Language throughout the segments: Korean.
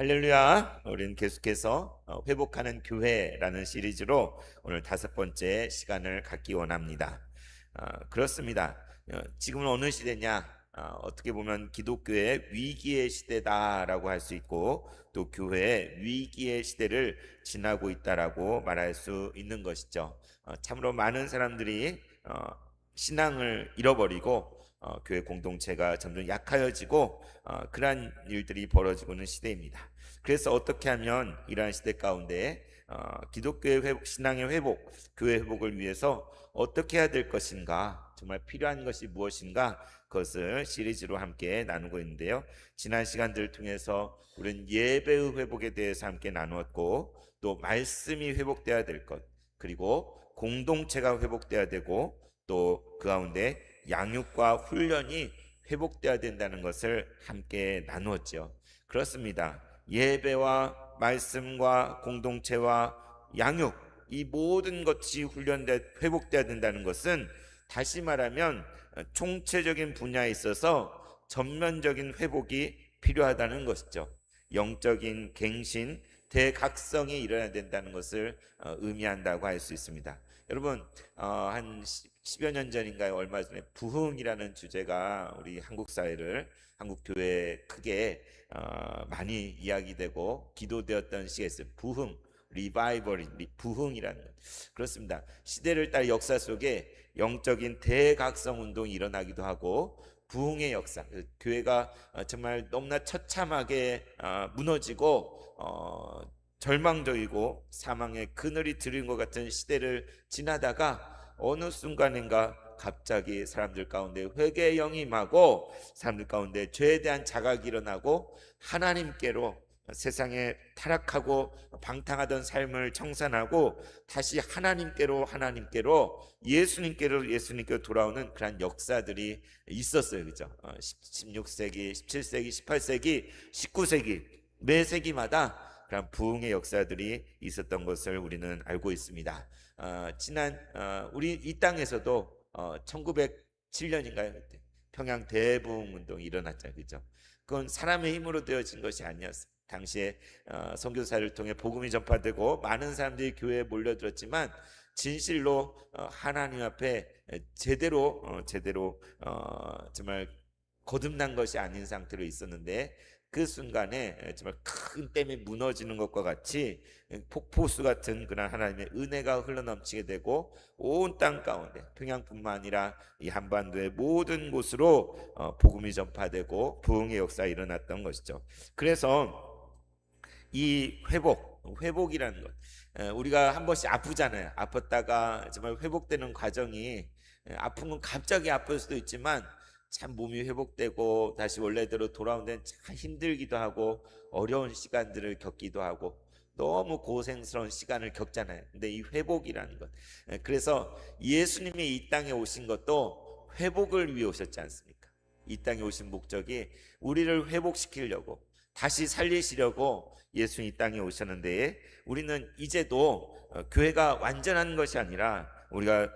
할렐루야. 우리는 계속해서 회복하는 교회라는 시리즈로 오늘 5번째 시간을 갖기 원합니다. 그렇습니다. 지금은 어느 시대냐? 어떻게 보면 기독교의 위기의 시대다라고 할 수 있고, 또 교회의 위기의 시대를 지나고 있다라고 말할 수 있는 것이죠. 참으로 많은 사람들이 신앙을 잃어버리고 교회 공동체가 점점 약하여지고 그러한 일들이 벌어지고 있는 시대입니다. 그래서 어떻게 하면 이러한 시대 가운데 기독교의 회복, 신앙의 회복, 교회 회복을 위해서 어떻게 해야 될 것인가, 정말 필요한 것이 무엇인가, 그것을 시리즈로 함께 나누고 있는데요. 지난 시간들을 통해서 우리는 예배의 회복에 대해서 함께 나누었고, 또 말씀이 회복돼야 될 것, 그리고 공동체가 회복돼야 되고, 또 그 가운데 양육과 훈련이 회복돼야 된다는 것을 함께 나누었죠. 그렇습니다. 예배와 말씀과 공동체와 양육, 이 모든 것이 회복돼야 된다는 것은, 다시 말하면 총체적인 분야에 있어서 전면적인 회복이 필요하다는 것이죠. 영적인 갱신, 대각성이 일어나야 된다는 것을 의미한다고 할 수 있습니다. 여러분, 한 10여 년 전인가요? 얼마 전에 부흥이라는 주제가 우리 한국 사회를, 한국 교회에 크게 많이 이야기되고 기도되었던 시기가 있어요. 부흥, 리바이벌, 부흥이라는 것. 그렇습니다. 시대를 따른 역사 속에 영적인 대각성 운동이 일어나기도 하고, 부흥의 역사, 교회가 정말 너무나 처참하게 무너지고 절망적이고 사망의 그늘이 들인 것 같은 시대를 지나다가 어느 순간인가 갑자기 사람들 가운데 회개의 영이 임하고, 사람들 가운데 죄에 대한 자각이 일어나고, 하나님께로, 세상에 타락하고 방탕하던 삶을 청산하고 다시 하나님께로 예수님께로 돌아오는 그런 역사들이 있었어요. 그죠? 16세기, 17세기, 18세기, 19세기, 매 세기마다 그런 부흥의 역사들이 있었던 것을 우리는 알고 있습니다. 우리 이 땅에서도 1907년인가요? 그때 평양 대부흥 운동이 일어났잖아요. 그죠? 그건 사람의 힘으로 되어진 것이 아니었어요. 당시에 선교사를 통해 복음이 전파되고 많은 사람들이 교회에 몰려들었지만, 진실로 하나님 앞에 제대로 정말 거듭난 것이 아닌 상태로 있었는데, 그 순간에 정말 큰 댐이 무너지는 것과 같이 폭포수 같은 그런 하나님의 은혜가 흘러넘치게 되고, 온 땅 가운데 평양뿐만 아니라 이 한반도의 모든 곳으로 복음이 전파되고 부흥의 역사가 일어났던 것이죠. 그래서 이 회복이라는 것, 우리가 한 번씩 아프잖아요. 아팠다가 정말 회복되는 과정이, 아픈 건 갑자기 아플 수도 있지만 참 몸이 회복되고 다시 원래대로 돌아오는 데는 참 힘들기도 하고, 어려운 시간들을 겪기도 하고, 너무 고생스러운 시간을 겪잖아요. 근데 이 회복이라는 것, 그래서 예수님이 이 땅에 오신 것도 회복을 위해 오셨지 않습니까? 이 땅에 오신 목적이 우리를 회복시키려고, 다시 살리시려고 예수님 이 땅에 오셨는데, 우리는 이제도 교회가 완전한 것이 아니라, 우리가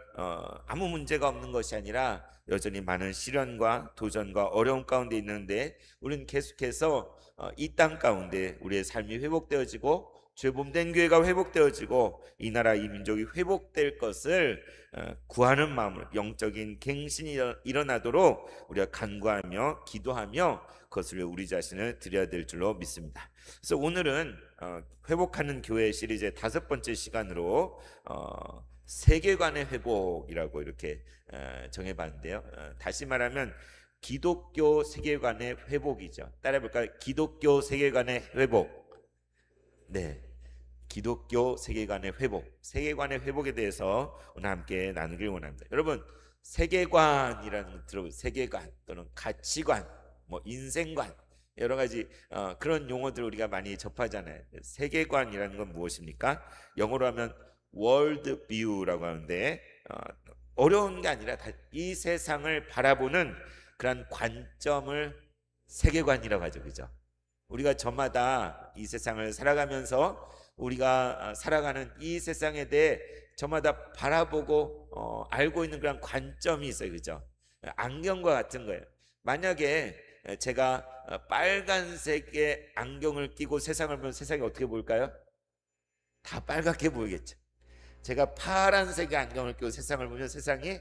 아무 문제가 없는 것이 아니라 여전히 많은 시련과 도전과 어려움 가운데 있는데, 우리는 계속해서 이 땅 가운데 우리의 삶이 회복되어지고, 죄범된 교회가 회복되어지고, 이 나라 이 민족이 회복될 것을 구하는 마음으로, 영적인 갱신이 일어나도록 우리가 간구하며 기도하며 그것을 우리 자신을 드려야 될 줄로 믿습니다. 그래서 오늘은 회복하는 교회 시리즈의 5번째 시간으로 세계관의 회복이라고 이렇게 정해봤는데요. 다시 말하면 기독교 세계관의 회복이죠. 따라해볼까요? 기독교 세계관의 회복. 네, 기독교 세계관의 회복, 세계관의 회복에 대해서 오늘 함께 나누길 원합니다. 여러분, 세계관이라는 거 들어보세요. 세계관 또는 가치관, 뭐 인생관, 여러 가지 그런 용어들을 우리가 많이 접하잖아요. 세계관이라는 건 무엇입니까? 영어로 하면 world view라고 하는데, 어려운 게 아니라 이 세상을 바라보는 그런 관점을 세계관이라고 하죠. 그죠? 우리가 저마다 이 세상을 살아가면서 우리가 살아가는 이 세상에 대해 저마다 바라보고 알고 있는 그런 관점이 있어요. 그죠? 안경과 같은 거예요. 만약에 제가 빨간색의 안경을 끼고 세상을 보면 세상이 어떻게 보일까요? 다 빨갛게 보이겠죠. 제가 파란색의 안경을 끼고 세상을 보면 세상이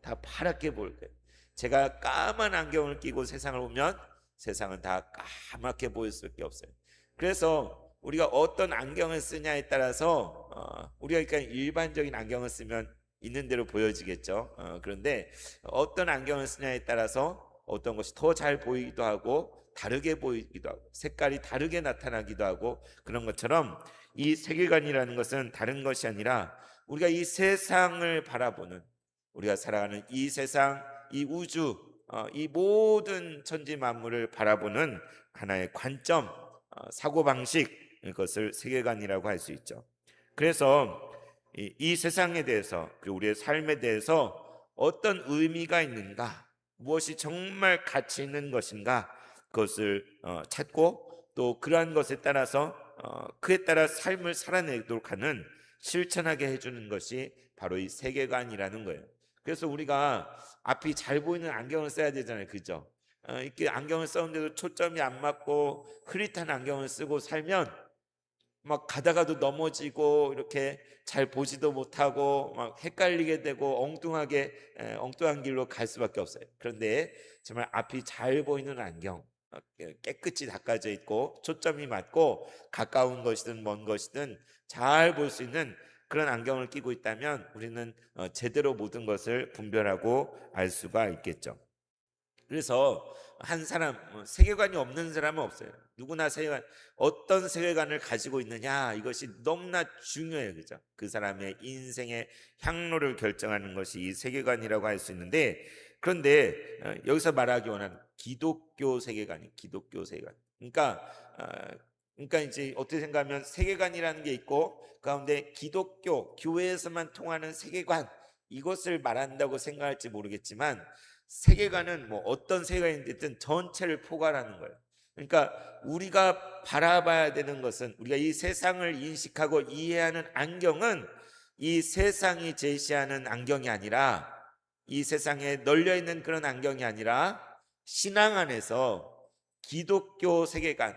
다 파랗게 보일 거예요. 제가 까만 안경을 끼고 세상을 보면 세상은 다 까맣게 보일 수밖에 없어요. 그래서 우리가 어떤 안경을 쓰냐에 따라서 우리가 그러니까 일반적인 안경을 쓰면 있는 대로 보여지겠죠. 그런데 어떤 안경을 쓰냐에 따라서 어떤 것이 더 잘 보이기도 하고 다르게 보이기도 하고 색깔이 다르게 나타나기도 하고 그런 것처럼 이 세계관이라는 것은 다른 것이 아니라 우리가 이 세상을 바라보는 우리가 살아가는 이 세상, 이 우주, 이 모든 천지 만물을 바라보는 하나의 관점, 사고방식 이것을 세계관이라고 할 수 있죠. 그래서 이 세상에 대해서 그리고 우리의 삶에 대해서 어떤 의미가 있는가, 무엇이 정말 가치 있는 것인가 그것을 찾고 또 그러한 것에 따라서 그에 따라 삶을 살아내도록 하는 실천하게 해주는 것이 바로 이 세계관이라는 거예요. 그래서 우리가 앞이 잘 보이는 안경을 써야 되잖아요, 그죠? 이렇게 안경을 썼는데도 초점이 안 맞고 흐릿한 안경을 쓰고 살면 막 가다가도 넘어지고 이렇게 잘 보지도 못하고 막 헷갈리게 되고 엉뚱한 길로 갈 수밖에 없어요. 그런데 정말 앞이 잘 보이는 안경, 깨끗이 닦아져 있고 초점이 맞고 가까운 것이든 먼 것이든 잘 볼 수 있는 그런 안경을 끼고 있다면 우리는 제대로 모든 것을 분별하고 알 수가 있겠죠. 그래서 한 사람 세계관이 없는 사람은 없어요. 누구나 세계관 어떤 세계관을 가지고 있느냐 이것이 너무나 중요해요, 그죠? 그 사람의 인생의 향로를 결정하는 것이 이 세계관이라고 할 수 있는데 그런데 여기서 말하기 원하는 기독교 세계관이 기독교 세계관. 그러니까 이제 어떻게 생각하면 세계관이라는 게 있고 그 가운데 기독교 교회에서만 통하는 세계관 이것을 말한다고 생각할지 모르겠지만 세계관은 뭐 어떤 세계관이든 전체를 포괄하는 거예요. 그러니까 우리가 바라봐야 되는 것은 우리가 이 세상을 인식하고 이해하는 안경은 이 세상이 제시하는 안경이 아니라 이 세상에 널려 있는 그런 안경이 아니라 신앙 안에서 기독교 세계관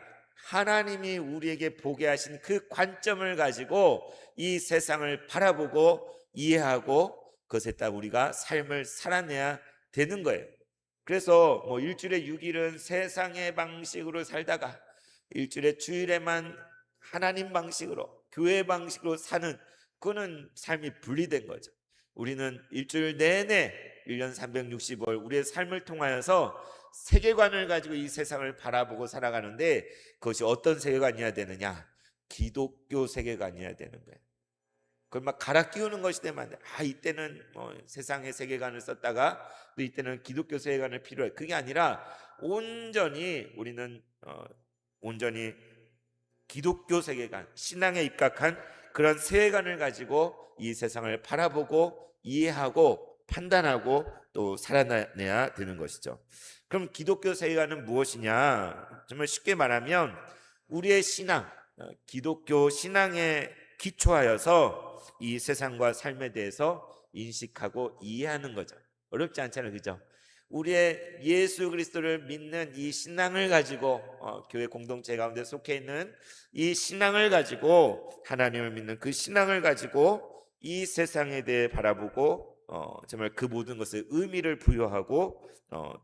하나님이 우리에게 보게 하신 그 관점을 가지고 이 세상을 바라보고 이해하고 그것에 따라 우리가 삶을 살아내야 되는 거예요. 그래서 뭐 일주일에 6일은 세상의 방식으로 살다가 일주일에 주일에만 하나님 방식으로 교회 방식으로 사는 그거는 삶이 분리된 거죠. 우리는 일주일 내내 1년 365일 우리의 삶을 통하여서 세계관을 가지고 이 세상을 바라보고 살아가는데 그것이 어떤 세계관이어야 되느냐? 기독교 세계관이어야 되는 거예요. 그걸 막 갈아 끼우는 것이 되면 안 돼. 이때는 뭐 세상의 세계관을 썼다가 또 이때는 기독교 세계관을 필요해. 그게 아니라 온전히 우리는 온전히 기독교 세계관, 신앙에 입각한 그런 세계관을 가지고 이 세상을 바라보고 이해하고 판단하고 또 살아내야 되는 것이죠. 그럼 기독교 세계관은 무엇이냐? 정말 쉽게 말하면 우리의 신앙, 기독교 신앙에 기초하여서 이 세상과 삶에 대해서 인식하고 이해하는 거죠. 어렵지 않잖아요, 그죠? 우리의 예수 그리스도를 믿는 이 신앙을 가지고 교회 공동체 가운데 속해 있는 이 신앙을 가지고 하나님을 믿는 그 신앙을 가지고 이 세상에 대해 바라보고 정말 그 모든 것에 의미를 부여하고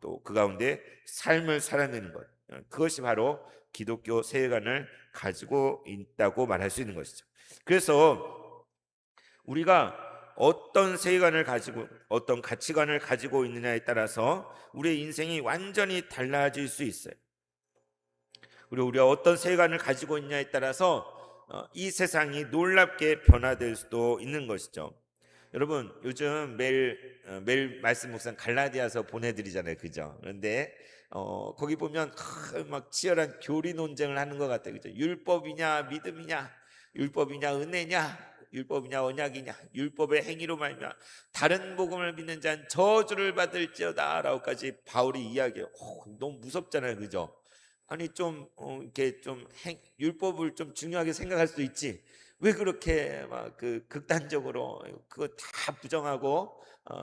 또 그 가운데 삶을 살아내는 것 그것이 바로 기독교 세계관을 가지고 있다고 말할 수 있는 것이죠. 그래서 우리가 어떤 세계관을 가지고 어떤 가치관을 가지고 있느냐에 따라서 우리의 인생이 완전히 달라질 수 있어요. 그리고 우리가 어떤 세계관을 가지고 있냐에 따라서 이 세상이 놀랍게 변화될 수도 있는 것이죠. 여러분 요즘 매일 말씀 묵상 갈라디아서 보내드리잖아요, 그죠? 그런데 거기 보면 막 치열한 교리 논쟁을 하는 것 같아요, 그죠? 율법이냐 믿음이냐, 율법이냐 은혜냐, 율법이냐 언약이냐, 율법의 행위로 말미암아 다른 복음을 믿는 자는 저주를 받을지어다라고까지 바울이 이야기해요. 너무 무섭잖아요, 그죠? 아니 좀 이렇게 좀 율법을 좀 중요하게 생각할 수도 있지. 왜 그렇게 막 그 극단적으로 그거 다 부정하고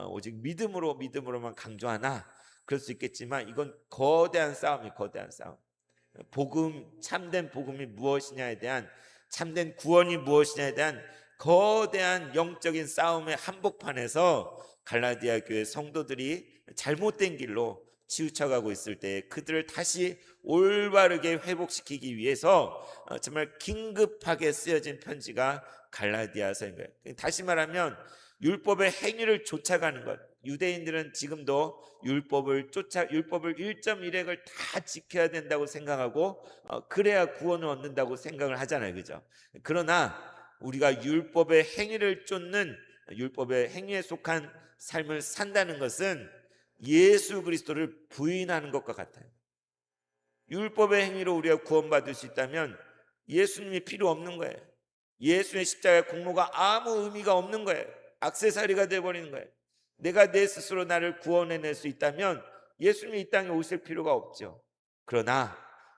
오직 믿음으로만 강조하나? 그럴 수 있겠지만 이건 거대한 싸움이에요. 거대한 싸움. 복음, 참된 복음이 무엇이냐에 대한, 참된 구원이 무엇이냐에 대한 거대한 영적인 싸움의 한복판에서 갈라디아 교회 성도들이 잘못된 길로 치우쳐가고 있을 때 그들을 다시 올바르게 회복시키기 위해서 정말 긴급하게 쓰여진 편지가 갈라디아서인 거예요. 다시 말하면 율법의 행위를 쫓아가는 것. 유대인들은 지금도 율법을 1.1획을 다 지켜야 된다고 생각하고 그래야 구원을 얻는다고 생각을 하잖아요. 그죠? 그러나 우리가 율법의 행위를 쫓는, 율법의 행위에 속한 삶을 산다는 것은 예수 그리스도를 부인하는 것과 같아요. 율법의 행위로 우리가 구원받을 수 있다면 예수님이 필요 없는 거예요. 예수의 십자가의 공로가 아무 의미가 없는 거예요. 액세서리가 되어버리는 거예요. 내가 내 스스로 나를 구원해낼 수 있다면 예수님이 이 땅에 오실 필요가 없죠. 그러나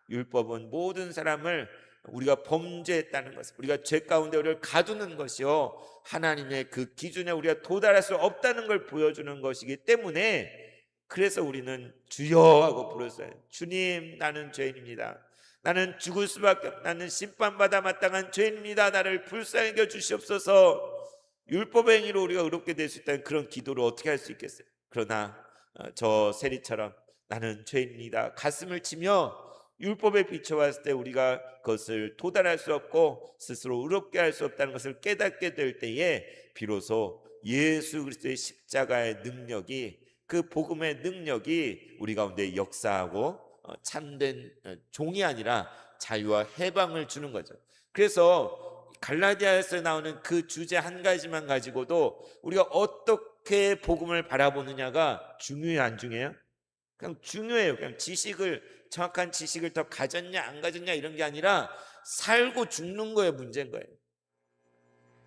율법은 모든 사람을 우리가 범죄했다는 것, 우리가 죄 가운데 우리를 가두는 것이요, 하나님의 그 기준에 우리가 도달할 수 없다는 걸 보여주는 것이기 때문에, 그래서 우리는 주여 하고 부르어요. 주님, 나는 죄인입니다. 나는 죽을 수밖에 없, 나는 심판받아 마땅한 죄인입니다. 나를 불쌍히 여겨 주시옵소서. 율법의 행위로 우리가 의롭게 될 수 있다는 그런 기도를 어떻게 할 수 있겠어요? 그러나 저 세리처럼 나는 죄인입니다 가슴을 치며 율법에 비춰봤을 때 우리가 그것을 도달할 수 없고 스스로 의롭게 할 수 없다는 것을 깨닫게 될 때에 비로소 예수 그리스도의 십자가의 능력이, 그 복음의 능력이 우리 가운데 역사하고 참된 종이 아니라 자유와 해방을 주는 거죠. 그래서 갈라디아에서 나오는 그 주제 한 가지만 가지고도 우리가 어떻게 복음을 바라보느냐가 중요해요, 안 중요해요? 그냥 중요해요. 그냥 정확한 지식을 더 가졌냐 안 가졌냐 이런 게 아니라 살고 죽는 거예요, 문제인 거예요.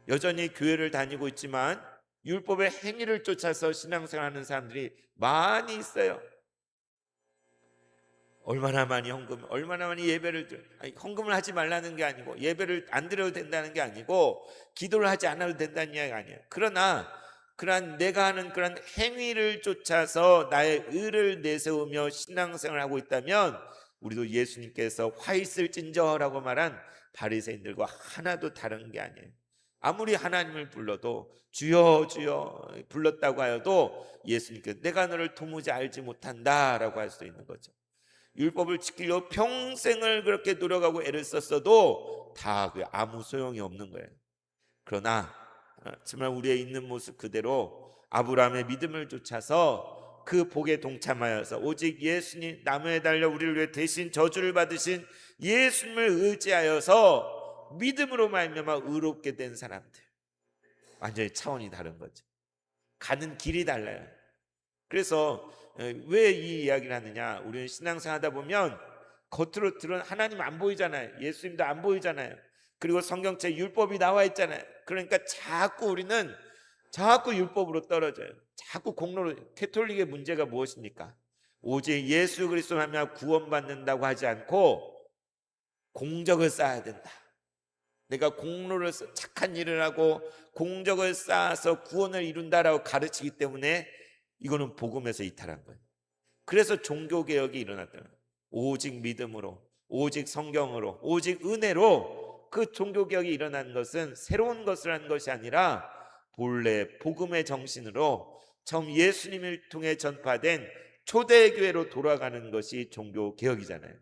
여전히 교회를 다니고 있지만 율법의 행위를 쫓아서 신앙생활하는 사람들이 많이 있어요. 얼마나 많이 얼마나 많이 예배를 헌금을 하지 말라는 게 아니고, 예배를 안 드려도 된다는 게 아니고, 기도를 하지 않아도 된다는 이야기가 아니에요. 그러나 그러한 내가 하는 그런 행위를 쫓아서 나의 의를 내세우며 신앙생활을 하고 있다면 우리도 예수님께서 화 있을진저라고 말한 바리새인들과 하나도 다른 게 아니에요. 아무리 하나님을 불러도 주여 주여 불렀다고 하여도 예수님께서 내가 너를 도무지 알지 못한다라고 할 수 있는 거죠. 율법을 지키려 평생을 그렇게 노력하고 애를 썼어도 다 아무 소용이 없는 거예요. 그러나 정말 우리의 있는 모습 그대로 아브라함의 믿음을 쫓아서 그 복에 동참하여서 오직 예수님, 나무에 달려 우리를 위해 대신 저주를 받으신 예수님을 의지하여서 믿음으로 말미암아 의롭게 된 사람들, 완전히 차원이 다른 거죠. 가는 길이 달라요. 그래서 왜 이 이야기를 하느냐, 우리는 신앙생활 하다 보면 겉으로 들은 하나님 안 보이잖아요. 예수님도 안 보이잖아요. 그리고 성경책 율법이 나와 있잖아요. 그러니까 우리는 자꾸 율법으로 떨어져요. 자꾸 공로로. 캐톨릭의 문제가 무엇입니까? 오직 예수 그리스도로 하면 구원받는다고 하지 않고 공적을 쌓아야 된다. 내가 공로를 착한 일을 하고 공적을 쌓아서 구원을 이룬다라고 가르치기 때문에 이거는 복음에서 이탈한 거예요. 그래서 종교개혁이 일어났다. 오직 믿음으로, 오직 성경으로, 오직 은혜로 그 종교개혁이 일어난 것은 새로운 것을 한 것이 아니라 본래 복음의 정신으로 처음 예수님을 통해 전파된 초대교회로 돌아가는 것이 종교개혁이잖아요.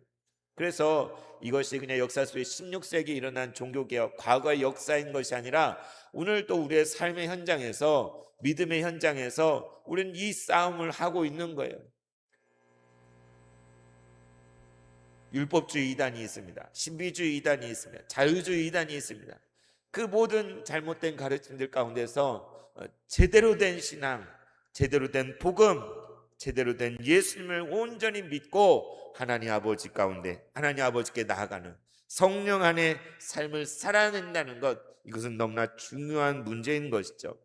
그래서 이것이 그냥 역사 속에 16세기에 일어난 종교개혁, 과거의 역사인 것이 아니라 오늘 또 우리의 삶의 현장에서, 믿음의 현장에서 우리는 이 싸움을 하고 있는 거예요. 율법주의 이단이 있습니다. 신비주의 이단이 있습니다. 자유주의 이단이 있습니다. 그 모든 잘못된 가르침들 가운데서 제대로 된 신앙, 제대로 된 복음, 제대로 된 예수님을 온전히 믿고 하나님 아버지 가운데, 하나님 아버지께 나아가는 성령 안에 삶을 살아낸다는 것, 이것은 너무나 중요한 문제인 것이죠.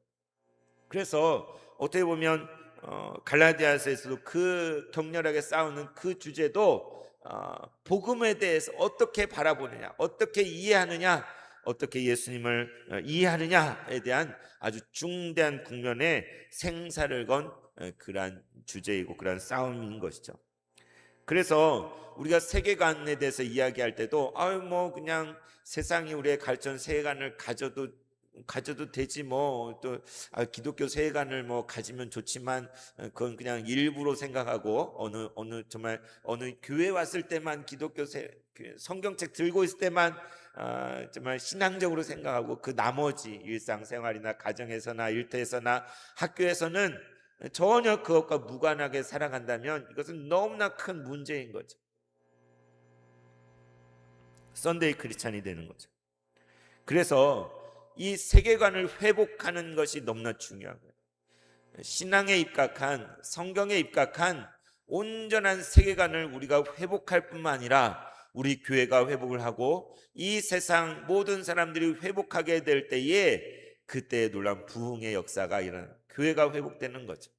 그래서 어떻게 보면 갈라디아서에서도 그 격렬하게 싸우는 그 주제도 복음에 대해서 어떻게 바라보느냐, 어떻게 이해하느냐, 어떻게 예수님을 이해하느냐에 대한 아주 중대한 국면에 생사를 건 그러한 주제이고 그러한 싸움인 것이죠. 그래서 우리가 세계관에 대해서 이야기할 때도 아유 뭐 그냥 세상이 우리의 가르쳐 세계관을 가져도 되지 뭐 또 기독교 세계관을 뭐 가지면 좋지만 그건 그냥 일부로 생각하고 정말 어느 교회 왔을 때만 성경책 들고 있을 때만 정말 신앙적으로 생각하고 그 나머지 일상생활이나 가정에서나 일터에서나 학교에서는 전혀 그것과 무관하게 살아간다면 이것은 너무나 큰 문제인 거죠. 썬데이 크리스찬이 되는 거죠. 그래서 이 세계관을 회복하는 것이 너무나 중요하고요. 신앙에 입각한 성경에 입각한 온전한 세계관을 우리가 회복할 뿐만 아니라 우리 교회가 회복을 하고 이 세상 모든 사람들이 회복하게 될 때에 그때 놀라운 부흥의 역사가 일어나는 교회가 회복되는 거죠.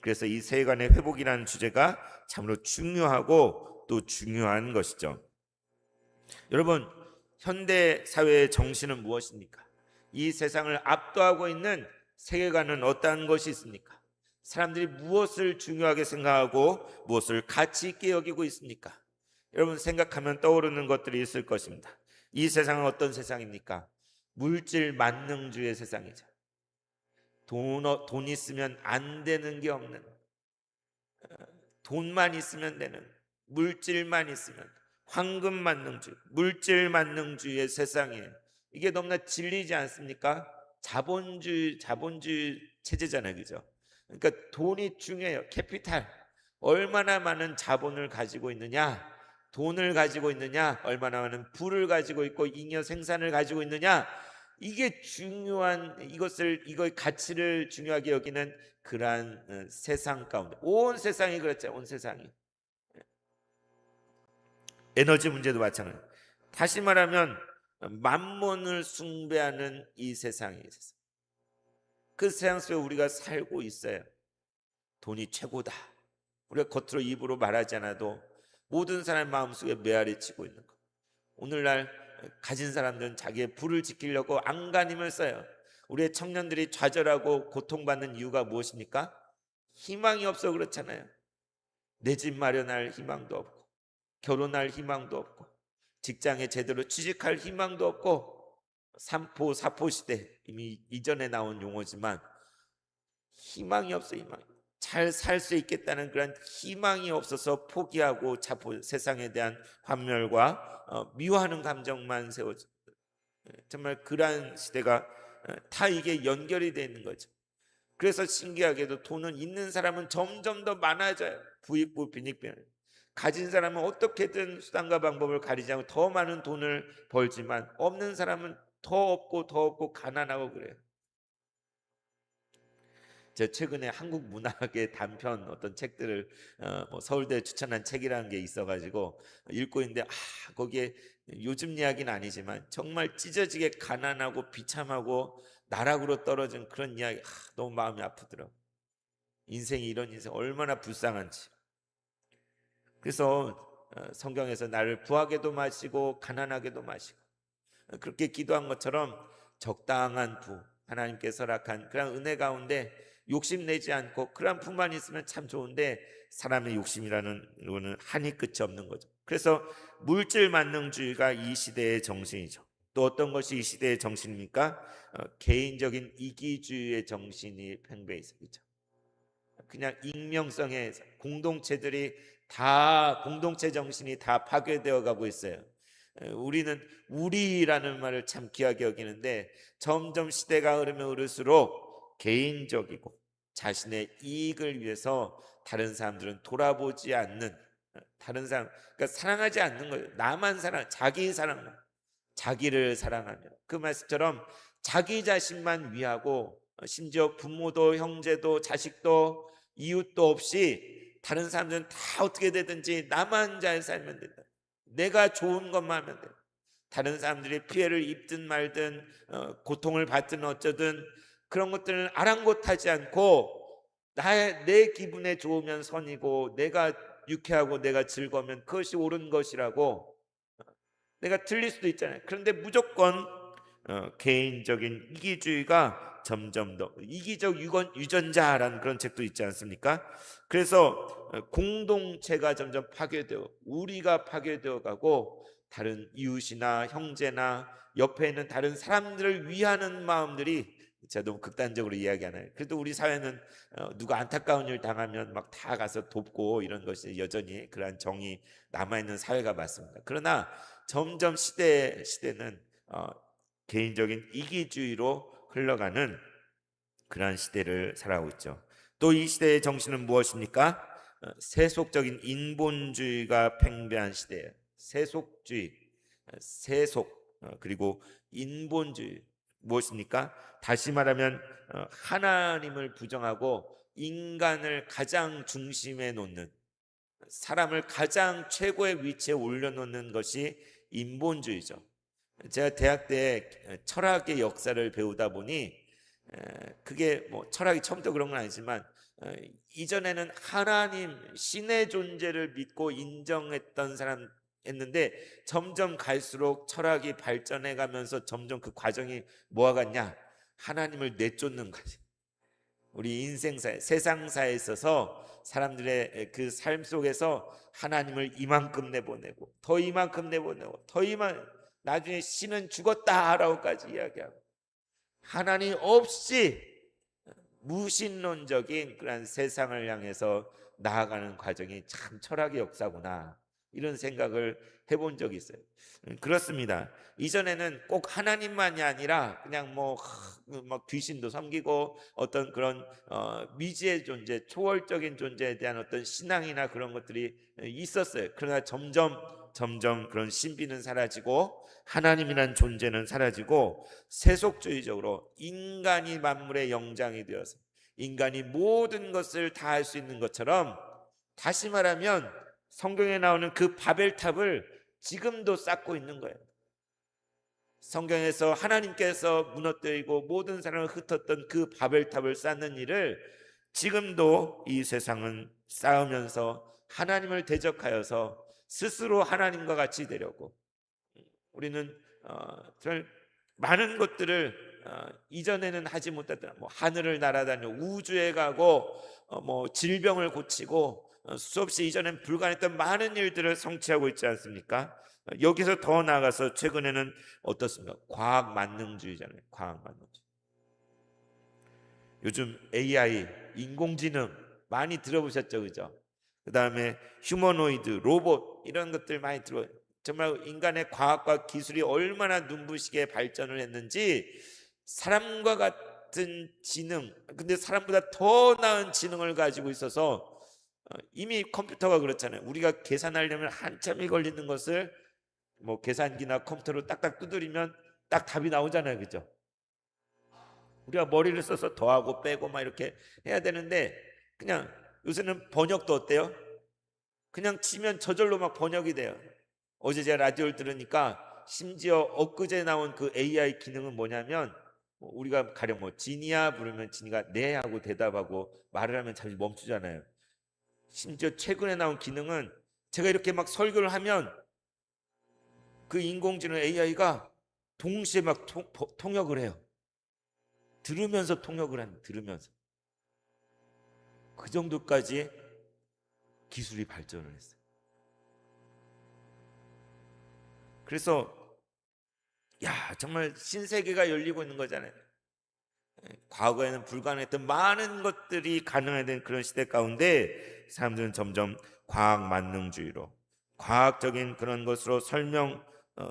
그래서 이 세계관의 회복이라는 주제가 참으로 중요하고 또 중요한 것이죠. 여러분, 현대 사회의 정신은 무엇입니까? 이 세상을 압도하고 있는 세계관은 어떠한 것이 있습니까? 사람들이 무엇을 중요하게 생각하고 무엇을 가치 있게 여기고 있습니까? 여러분 생각하면 떠오르는 것들이 있을 것입니다. 이 세상은 어떤 세상입니까? 물질 만능주의 세상이죠. 돈 있으면 안 되는 게 없는, 돈만 있으면 되는, 물질만 있으면 황금 만능주의, 물질 만능주의의 세상이에요. 이게 너무나 진리지 않습니까? 자본주의 체제잖아요, 그죠? 그러니까 돈이 중요해요. 캐피탈, 얼마나 많은 자본을 가지고 있느냐, 돈을 가지고 있느냐, 얼마나 많은 부를 가지고 있고 잉여 생산을 가지고 있느냐, 이게 중요한 이거의 가치를 중요하게 여기는 그러한 세상 가운데 온 세상이 그렇죠. 온 세상이 에너지 문제도 마찬가지. 다시 말하면 만몬을 숭배하는 이 세상이 있어요. 그 세상 속에 우리가 살고 있어요. 돈이 최고다. 우리가 겉으로 입으로 말하지 않아도 모든 사람의 마음속에 메아리 치고 있는 것. 오늘날 가진 사람들은 자기의 부를 지키려고 안간힘을 써요. 우리의 청년들이 좌절하고 고통받는 이유가 무엇입니까? 희망이 없어 그렇잖아요. 내 집 마련할 희망도 없고, 결혼할 희망도 없고, 직장에 제대로 취직할 희망도 없고, 삼포 사포 시대, 이미 이전에 나온 용어지만 희망이 없어. 잘 살 수 있겠다는 그런 희망이 없어서 포기하고 세상에 대한 환멸과 미워하는 감정만 세워져. 정말 그러한 시대가 다 이게 연결이 되어 있는 거죠. 그래서 신기하게도 돈은 있는 사람은 점점 더 많아져요. 부익부 빈익빈. 가진 사람은 어떻게든 수단과 방법을 가리지 않고 더 많은 돈을 벌지만 없는 사람은 더 없고 가난하고 그래요. 제가 최근에 한국 문학의 단편 어떤 책들을 서울대 추천한 책이라는 게 있어가지고 읽고 있는데 거기에 요즘 이야기는 아니지만 정말 찢어지게 가난하고 비참하고 나락으로 떨어진 그런 이야기, 너무 마음이 아프더라고요. 인생이 이런 인생 얼마나 불쌍한지. 그래서 성경에서 나를 부하게도 마시고 가난하게도 마시고 그렇게 기도한 것처럼 적당한 부, 하나님께서 허락한 그런 은혜 가운데 욕심내지 않고 그런 부만 있으면 참 좋은데 사람의 욕심이라는 거는 한이 끝이 없는 거죠. 그래서 물질 만능주의가 이 시대의 정신이죠. 또 어떤 것이 이 시대의 정신입니까? 개인적인 이기주의의 정신이 팽배해 있죠. 그냥 익명성의 공동체들이 다 공동체 정신이 다 파괴되어 가고 있어요. 우리는 우리라는 말을 참 귀하게 여기는데 점점 시대가 흐르면 흐를수록 개인적이고 자신의 이익을 위해서 다른 사람들은 돌아보지 않는, 다른 사람 그러니까 사랑하지 않는 거예요. 나만 사랑, 자기를 사랑하며 그 말씀처럼 자기 자신만 위하고 심지어 부모도 형제도 자식도 이웃도 없이 다른 사람들은 다 어떻게 되든지 나만 잘 살면 된다. 내가 좋은 것만 하면 돼. 다른 사람들이 피해를 입든 말든 고통을 받든 어쩌든 그런 것들은 아랑곳하지 않고 내 기분에 좋으면 선이고 내가 유쾌하고 내가 즐거우면 그것이 옳은 것이라고. 내가 틀릴 수도 있잖아요. 그런데 무조건 개인적인 이기주의가 점점 더 이기적 유전자라는 그런 책도 있지 않습니까? 그래서 공동체가 점점 파괴되어 우리가 파괴되어 가고 다른 이웃이나 형제나 옆에 있는 다른 사람들을 위하는 마음들이, 제가 너무 극단적으로 이야기하나요? 그래도 우리 사회는 누가 안타까운 일 당하면 막 다 가서 돕고 이런 것이 여전히 그러한 정이 남아있는 사회가 맞습니다. 그러나 점점 시대는 개인적인 이기주의로 흘러가는 그러한 시대를 살아가고 있죠. 또 이 시대의 정신은 무엇입니까? 세속적인 인본주의가 팽배한 시대예요. 세속주의, 그리고 인본주의. 무엇입니까? 다시 말하면 하나님을 부정하고 인간을 가장 중심에 놓는, 사람을 가장 최고의 위치에 올려놓는 것이 인본주의죠. 제가 대학 때 철학의 역사를 배우다 보니 그게 뭐 철학이 처음부터 그런 건 아니지만 이전에는 하나님, 신의 존재를 믿고 인정했던 사람 했는데 점점 갈수록 철학이 발전해 가면서 점점 그 과정이 뭐와 같냐? 하나님을 내쫓는 거지. 우리 인생사에, 세상사에 있어서 사람들의 그 삶 속에서 하나님을 이만큼 내보내고 더 이만큼 내보내고 더 나중에 신은 죽었다라고까지 이야기하고 하나님 없이 무신론적인 그런 세상을 향해서 나아가는 과정이 참 철학의 역사구나, 이런 생각을 해본 적이 있어요. 그렇습니다. 이전에는 꼭 하나님만이 아니라 그냥 뭐 귀신도 섬기고 어떤 그런 미지의 존재, 초월적인 존재에 대한 어떤 신앙이나 그런 것들이 있었어요. 그러나 점점 그런 신비는 사라지고 하나님이란 존재는 사라지고 세속주의적으로 인간이 만물의 영장이 되어서 인간이 모든 것을 다 할 수 있는 것처럼, 다시 말하면 성경에 나오는 그 바벨탑을 지금도 쌓고 있는 거예요. 성경에서 하나님께서 무너뜨리고 모든 사람을 흩었던 그 바벨탑을 쌓는 일을 지금도 이 세상은 쌓으면서 하나님을 대적하여서 스스로 하나님과 같이 되려고, 우리는 정말 많은 것들을 이전에는 하지 못했던, 뭐 하늘을 날아다니고 우주에 가고 뭐 질병을 고치고 수없이 이전엔 불가능했던 많은 일들을 성취하고 있지 않습니까? 여기서 더 나아가서 최근에는 어떻습니까? 과학 만능주의잖아요. 과학 만능주의. 요즘 AI, 인공지능 많이 들어보셨죠, 그죠? 그 다음에 휴머노이드, 로봇, 이런 것들 많이 들어요. 정말 인간의 과학과 기술이 얼마나 눈부시게 발전을 했는지, 사람과 같은 지능, 근데 사람보다 더 나은 지능을 가지고 있어서 이미 컴퓨터가 그렇잖아요. 우리가 계산하려면 한참이 걸리는 것을 뭐 계산기나 컴퓨터로 딱딱 두드리면 딱 답이 나오잖아요, 그죠? 우리가 머리를 써서 더하고 빼고 막 이렇게 해야 되는데, 그냥 요새는 번역도 어때요? 그냥 치면 저절로 막 번역이 돼요. 어제 제가 라디오를 들으니까 심지어 엊그제 나온 그 AI 기능은 뭐냐면, 우리가 가령 뭐 지니야 부르면 지니가 네 하고 대답하고, 말을 하면 잠시 멈추잖아요. 심지어 최근에 나온 기능은 제가 이렇게 막 설교를 하면 그 인공지능 AI가 동시에 막 통역을 해요. 들으면서 통역을 하는, 들으면서. 그 정도까지 기술이 발전을 했어요. 그래서 정말 신세계가 열리고 있는 거잖아요. 과거에는 불가능했던 많은 것들이 가능해진 그런 시대 가운데 사람들은 점점 과학 만능주의로, 과학적인 그런 것으로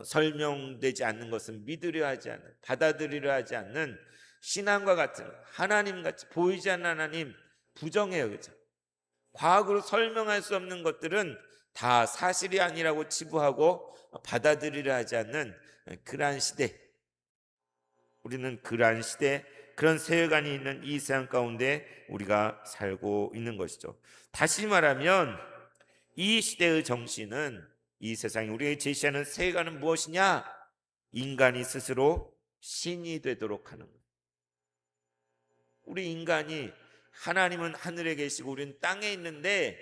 설명되지 않는 것은 믿으려 하지 않는, 받아들이려 하지 않는 신앙과 같은, 하나님같이 보이지 않는 하나님 부정해요, 그죠? 과학으로 설명할 수 없는 것들은 다 사실이 아니라고 치부하고 받아들이려 하지 않는 그러한 시대, 우리는 그러한 시대, 그런 세계관이 있는 이 세상 가운데 우리가 살고 있는 것이죠. 다시 말하면 이 시대의 정신은, 이 세상이 우리에게 제시하는 세계관은 무엇이냐? 인간이 스스로 신이 되도록 하는 것. 우리 인간이, 하나님은 하늘에 계시고 우리는 땅에 있는데